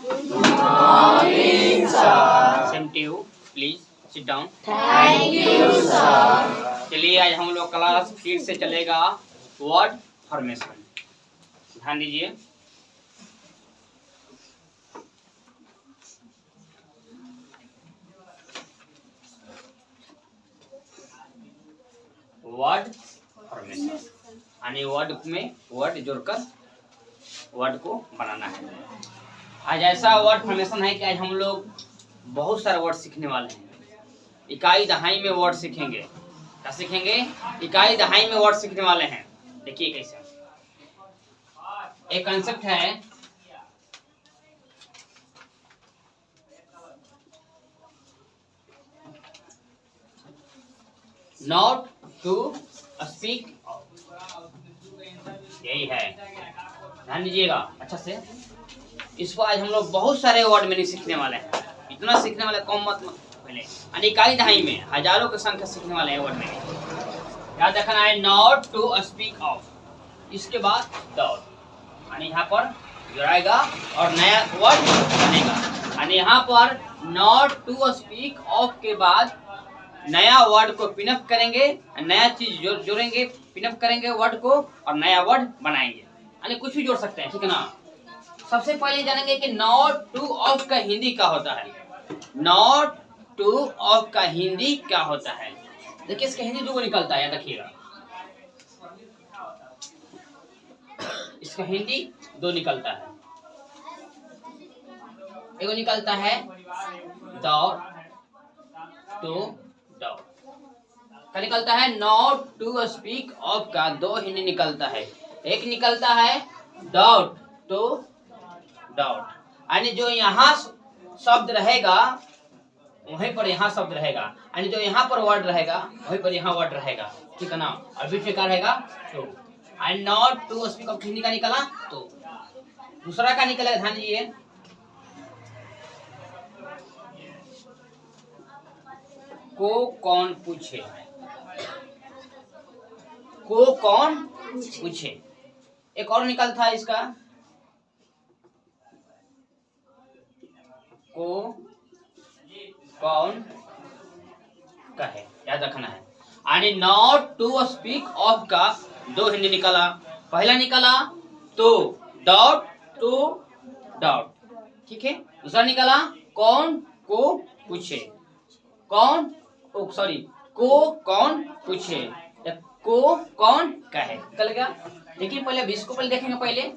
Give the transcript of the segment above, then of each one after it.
morning, sir. Same to you. Please sit down. Thank you, sir. चलिए आज हम लोग क्लास फिर से चलेगा वर्ड फॉर्मेशन। ध्यान दीजिए। वर्ड फॉर्मेशन यानी वर्ड में वर्ड जोड़कर वर्ड को बनाना है। आज ऐसा वर्ड फॉर्मेशन है कि आज हम लोग बहुत सारे वर्ड सीखने वाले हैं। इकाई दहाई में वर्ड सीखेंगे। क्या सीखेंगे? इकाई दहाई में वर्ड सीखने वाले हैं। देखिए कैसे एक कंसेप्ट है, नॉट टू स्पीक, यही है। ध्यान दीजिएगा अच्छा से। इसको आज हम लोग बहुत सारे वर्ड में नहीं सीखने वाले हैं। इतना सीखने वाले कम मत पहले। इकाई दहाई में हजारों की संख्या सीखने वाले हैं वर्ड में। याद रखना है नॉट टू स्पीक ऑफ, इसके बाद डॉट यानी यहाँ पर जुड़ाएगा और नया वर्ड बनेगा। यानी यहाँ पर नॉट टू स्पीक ऑफ के बाद नया वर्ड को पिनअप करेंगे, नया चीज जोड़ेंगे, पिनअप करेंगे वर्ड को और नया वर्ड बनाएंगे। यानी कुछ भी जोड़ सकते हैं, ठीक है ना। सबसे पहले जानेंगे कि नॉट टू ऑफ का हिंदी क्या होता है। नॉट टू ऑफ का हिंदी क्या होता है? देखिए इसका हिंदी दो निकलता है, देखिएगा। इसका हिंदी दो निकलता है। एक निकलता है दौड़, टू दौड़ का निकलता है। नॉट टू स्पीक ऑफ का दो हिंदी निकलता है। एक निकलता है डॉट टू डॉट, यानी जो यहाँ शब्द रहेगा वहीं पर यहाँ शब्द रहेगा, यानी जो यहाँ पर वर्ड रहेगा वहीं पर यहाँ वर्ड रहेगा, ठीक है ना। और बीच में क्या रहेगा? To. And not to speak of Hindi का निकला तो दूसरा का निकलेगा। ध्यान दीजिए, को कौन पूछे, को कौन पूछे। एक और निकलता है इसका, को कौन कहे। याद रखना है। यानी नॉट टू स्पीक ऑफ का दो हिंदी निकला। पहला निकला तो डॉट टू डॉट, ठीक है। दूसरा निकला कौन को पूछे, कौन सॉरी को कौन पूछे, को कौन कहे निकलेगा। देखिए पहले अब इसको पहले देखेंगे। पहले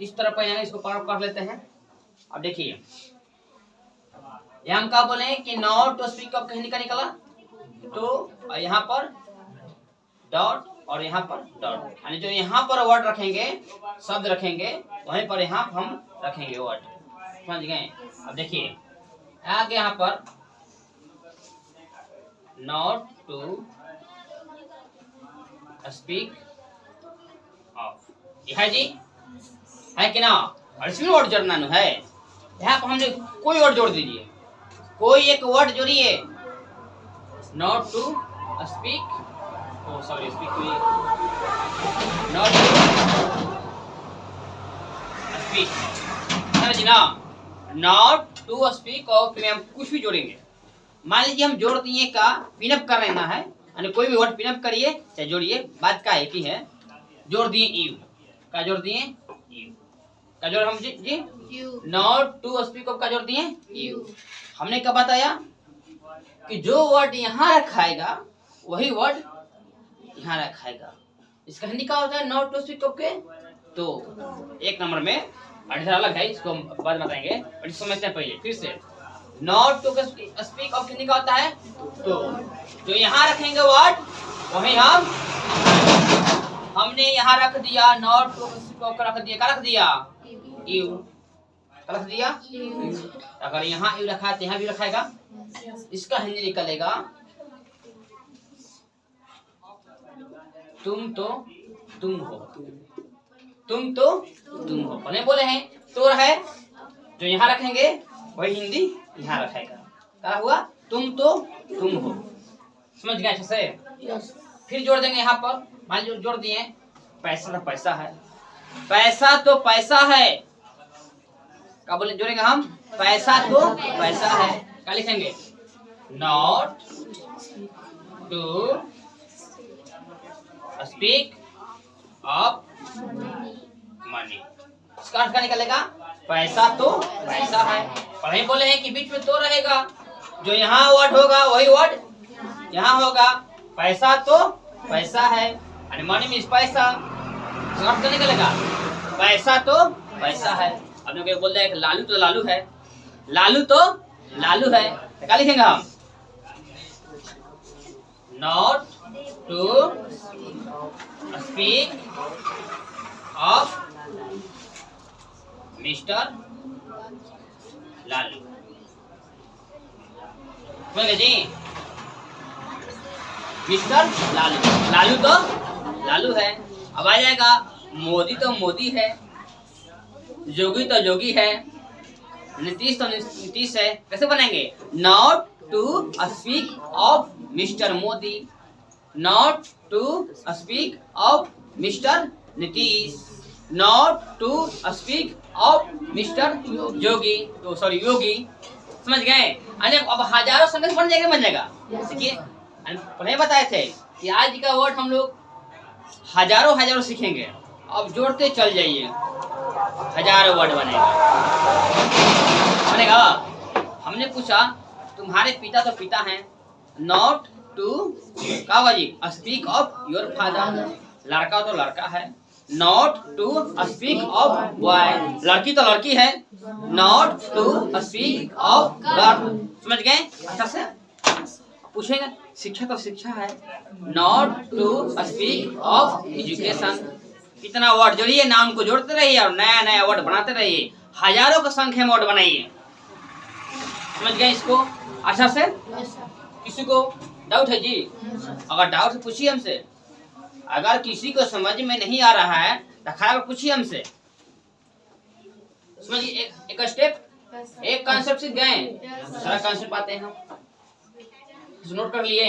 इस तरह पहले इसको पार कर लेते हैं। अब देखिए यहाँ हम क्या बोले कि not to speak of Hindi का निकला तो यहाँ पर डॉट और यहाँ पर डॉट, यानी जो यहाँ पर वर्ड रखेंगे, शब्द रखेंगे, वहीं पर यहाँ हम रखेंगे वर्ड। समझ गए? अब देखिए आगे यहाँ पर नॉट टू स्पीक ऑफ, है जी, है कि ना। और इसमें वर्ड जोड़ना है। यहाँ पर हमने कोई वर्ड जोड़ दीजिए, कोई एक वर्ड जोड़िए। Not to speak, sorry speak हुई, नॉट टू स्पीक, समझ ना। नॉट टू स्पीक ऑफ में हम कुछ भी जोड़ेंगे। मान लीजिए हम जोड़ दिए का पिनअप कर लेना है, यानी कोई भी वर्ड पिनअप करिए चाहे जोड़िए, बात का एक ही है। जोड़ दिए यू का, जोड़ दिए यू का, जोड़ हम जी नॉट टू स्पीक ऑफ का जोड़ दिए यू। हमने क्या बताया कि जो वर्ड यहाँ रखाएगा वही वर्ड यहाँ रखाएगा। इसका हिंदी क्या होता है नॉट टू स्पीक ऑफ के। तो एक नंबर में इधर अलग है, इसको हम बाद बताएंगे, और इसको समझते हैं पहले फिर से। Not to speak of Hindi का होता है तो जो यहाँ रखेंगे वर्ड वही हमने यहाँ रख दिया। नॉट टू स्पीक ऑफ रख दिया, क्या रख दिया? यू रख दिया। अगर यहाँ यू रखा है तो यहाँ भी रखाएगा। इसका हिंदी निकलेगा तुम तो तुम हो, तुम तो तुम हो। पहले बोले हैं तो है, जो यहाँ रखेंगे वही हिंदी यहाँ रखेगा। क्या हुआ? तुम तो तुम हो। समझ गए अच्छे से? फिर जोड़ देंगे यहाँ पर। मान लीजिए जोड़ दिए पैसा तो पैसा है, पैसा तो पैसा है, क्या बोले जोड़ेंगे हम? पैसा तो पैसा है, क्या लिखेंगे? Not to speak of money. इसका अर्थ क्या निकलेगा? पैसा तो पैसा है। पढ़े बोले हैं कि बीच में तो रहेगा, जो यहाँ वर्ड होगा वही वर्ड यहाँ होगा। पैसा तो पैसा है, मनी मीन्स पैसा। इसका अर्थ क्या निकलेगा? पैसा तो पैसा है। अब लोग बोल रहे हैं लालू तो लालू है, लालू तो लालू है, तो क्या लिखेंगे हम? Not to speak of mister Lalu. जी मिस्टर लालू, लालू तो लालू है। अब आ जाएगा मोदी तो मोदी है, जोगी तो जोगी है, नीतीश तो नीतीश है। कैसे बनाएंगे? Not to speak of mister Modi, not to speak of mister Nitish, not to speak of mister Jogi, तो सॉरी योगी। समझ गए? अब हजारों सेंटेंस बन जाएगा, बन जाएगा। देखिए पहले बताए थे कि आज का वर्ड हम लोग हजारों हजारों सीखेंगे। अब जोड़ते चल जाइए, हजारों वर्ड बनेगा बनेगा। हमने पूछा तुम्हारे पिता तो पिता हैं, नॉट टू क्या होगा जी? Speak of your father. लड़का तो लड़का है, not to speak of boy. लड़की तो लड़की है, not to speak of girl. समझ गए? अच्छा से पूछेंगे। शिक्षा तो शिक्षा है, not to speak of education. कितना वर्ड जोड़िए, नाम को जोड़ते रहिए और नया नया वर्ड बनाते रहिए। हजारों की संख्या में वर्ड बनाइए। समझ गए इसको अच्छा से? किसी को डाउट है जी? अगर डाउट है पूछिए हमसे। अगर किसी को समझ में नहीं आ रहा है तो खराब पूछिए हमसे। समझिए एक स्टेप, एक कॉन्सेप्ट सीख गए, सारा कॉन्सेप्ट पाते हैं हम। नोट कर लिए?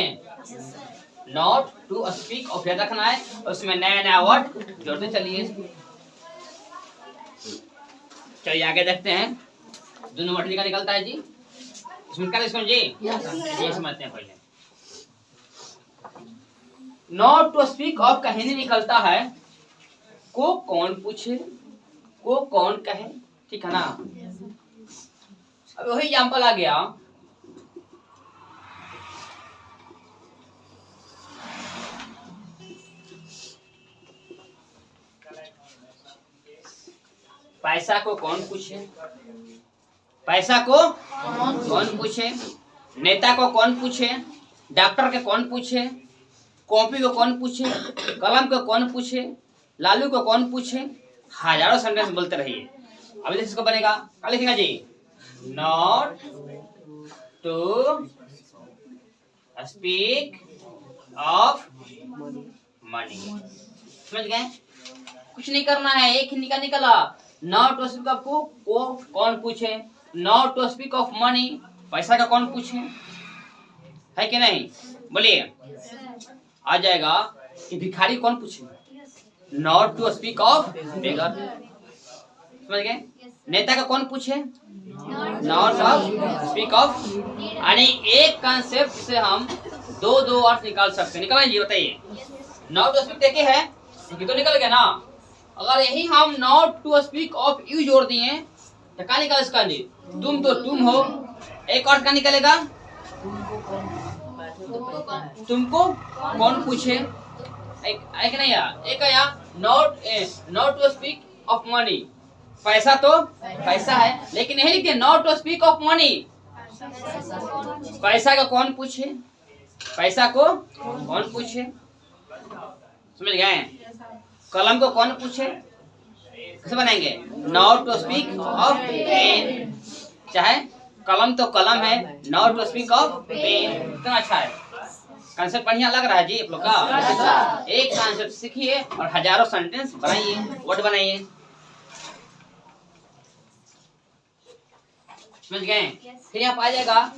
नॉट टू स्पीक ऑफ याद रखना है, उसमें नया नया वर्ड जोड़ते चलिए। चलिए आगे देखते हैं। दोनों वर्ड का निकलता है जी, इसमें क्या लिखेंगे जी? ये समझते हैं पहले। नॉट टू स्पीक ऑफ का हिंदी निकलता है को कौन पूछे, को कौन कहे, ठीक है ना? अब वही एग्जाम्पल आ गया। पैसा को कौन पूछे, पैसा को कौन पूछे, नेता को कौन पूछे, डॉक्टर के कौन पूछे, कॉपी को कौन पूछे, कलम को कौन पूछे, लालू को कौन पूछे। हजारों सेंटेंस बोलते रहिए। अभी इसको बनेगा, क्या लिखेगा जी? Not to speak of money. समझ गए? कुछ नहीं करना है, एक हिंदी का निकला। नॉट टू स्पीक ऑफ को कौन पूछे, not to speak of money पैसा का कौन पूछे, है कि नहीं? बोलिए। आ जाएगा कि भिखारी कौन पूछे, नॉट टू स्पीक ऑफ बेगर। समझ गए? नेता का कौन पूछे, नॉट टू स्पीक ऑफ। यानी एक कॉन्सेप्ट से हम दो दो अर्थ निकाल सकते हैं। निकाल जी बताइए। नॉट टू स्पीक देखे है तो निकल गया ना। अगर यही हम not to speak of you जोड़ दिए तो क्या निकल इसका जी? तुम तो तुम हो। एक और क्या निकलेगा? तुमको कौन पूछे, एक नहीं यार, एक आया not to speak of money. पैसा तो पैसा है, लेकिन यही लिखते not to speak of money. पैसा का कौन पूछे, पैसा को कौन पूछे। समझ गए? कलम को कौन पूछे, कैसे बनाएंगे? Not to speak of pen. चाहे कलम तो कलम है, not to speak of pen. कितना अच्छा है, कॉन्सेप्ट बढ़िया लग रहा है जी आप लोग का। एक कॉन्सेप्ट सीखिए और हजारों सेंटेंस बनाइए, वर्ड बनाइए। समझ गए? फिर यहाँ आ जाएगा,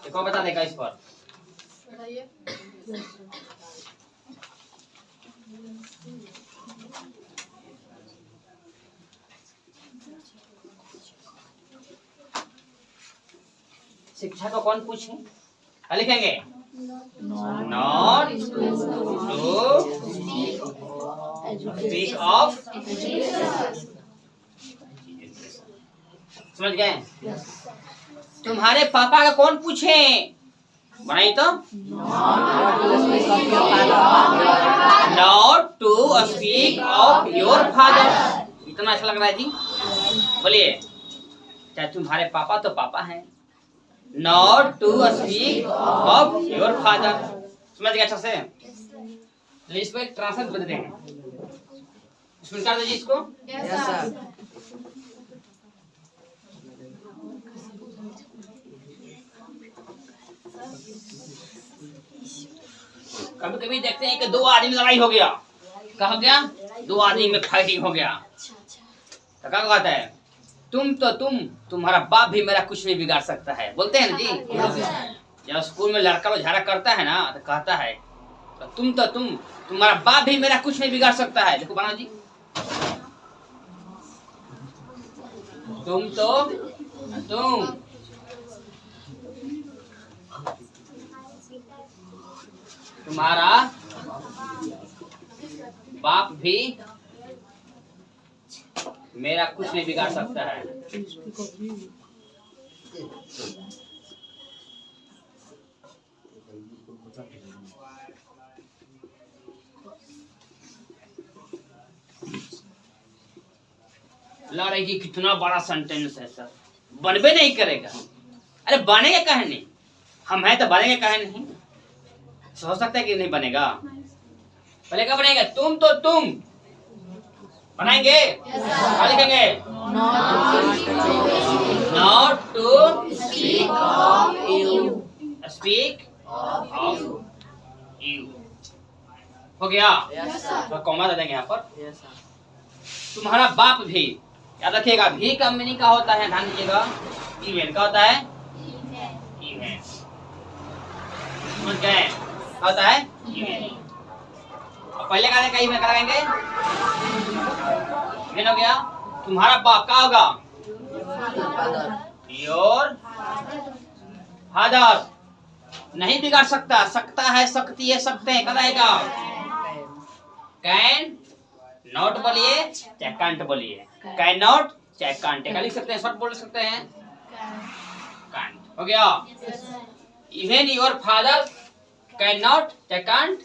एक और बता देगा इस पर। शिक्षा को कौन पूछे? क्या लिखेंगे? Not to speak of. समझ गए? तुम्हारे पापा का कौन पूछे? बनाई तो not to speak of your father. इतना अच्छा लग रहा है जी? बोलिए, चाहे तुम्हारे पापा तो पापा हैं, not to speak of your father. समझ गए अच्छा से? इसको एक ट्रांसलेट बदल देंगे, इसमें कर दीजिए इसको। कभी कभी देखते हैं कि दो आदमी लड़ाई हो गया। क्या हो गया? दो आदमी में फाइटिंग हो गया। तो क्या कहता है? तुम्हारा बाप भी मेरा कुछ नहीं बिगाड़ सकता है, बोलते हैं ना जी। जब स्कूल में लड़का लोग झगड़ा करता है ना, तो कहता है तो तुम्हारा बाप भी मेरा कुछ नहीं बिगाड़ सकता है। देखो बना जी, तुम तुम्हारा बाप भी मेरा कुछ नहीं बिगाड़ सकता है। लग कि कितना बड़ा सेंटेंस है सर, बनबे नहीं करेगा। अरे बनेगा कहे नहीं, हम हैं तो बनेगा कहे नहीं। हो सकता है कि नहीं बनेगा। पहले क्या बनेगा? तुम बनाएंगे। क्या लिखेंगे? Not to speak of you. हो गया? तो कॉमा दे देंगे यहाँ पर। तुम्हारा बाप भी, याद रखिएगा, भी का मीनिंग क्या होता है? ध्यान दीजिएगा, इवेंट का होता है। इवेंट समझ गए? क्या होता है? इवेंट। पहले का इवेंट कराएंगे। इवेंट हो गया। तुम्हारा बाप का होगा? Your father. नहीं बिगाड़ सकता, सकता है, सकती है, सकते हैं, कराएगा। कैन नॉट बोलिए, चाहे कांट बोलिए। कैन नॉट चाहे कांट, क्या लिख सकते हैं? शॉर्ट बोल सकते हैं, कांट। हो गया? Even your father can not चाहे कांट।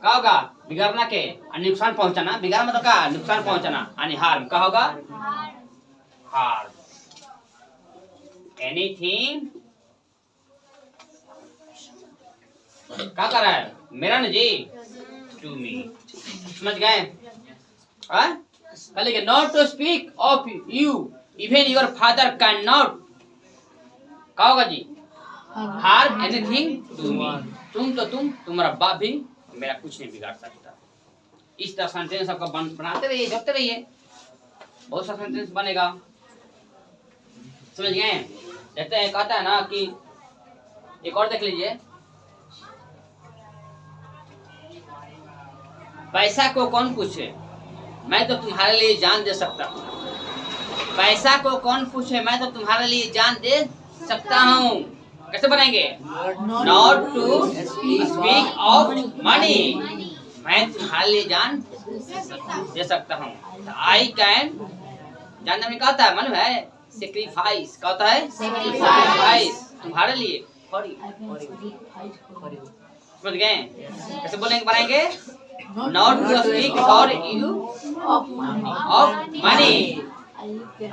क्या होगा? बिगाड़ना के नुकसान पहुंचाना। बिगाड़ मतलब क्या? नुकसान पहुंचाना, यानी हार्म। क्या होगा? Harm anything. क्या कर रहा है? मेरा ना जी, टू मी। समझ गए? Not to speak of you even your father can not. क्या होगा जी? Harm anything to me. तुम्हारा बाप भी मेरा कुछ नहीं बिगाड़ सकता। इस तरह सेंटेंस आपका बनाते रहिए, जोड़ते रहिए, बहुत सा सेंटेंस बनेगा। समझ गए? देखते हैं, कहता है ना कि एक और देख लीजिए। पैसा को कौन पूछे? मैं तो तुम्हारे लिए जान दे सकता हूँ। पैसा को कौन पूछे? मैं तो तुम्हारे लिए जान दे सकता हूँ। कैसे बनाएंगे? Not to speak of money. मैं तुम्हारे लिए जान दे सकता हूँ। आई कैन, जानने में क्या होता है? मालूम है? सेक्रीफाइस। क्या होता है? सेक्रीफाइस, तुम्हारे लिए। समझ गए? कैसे बोलेंगे, बनाएंगे? Not to speak for you of money.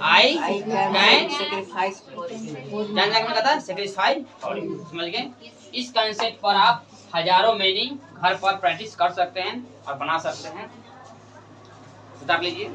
I can sacrifice, जानने में कहता है सेक्रीफाइस फॉर यू। समझ गए? इस कंसेप्ट पर आप हजारों मीनिंग घर पर प्रैक्टिस कर सकते हैं और बना सकते हैं। उतार लीजिए।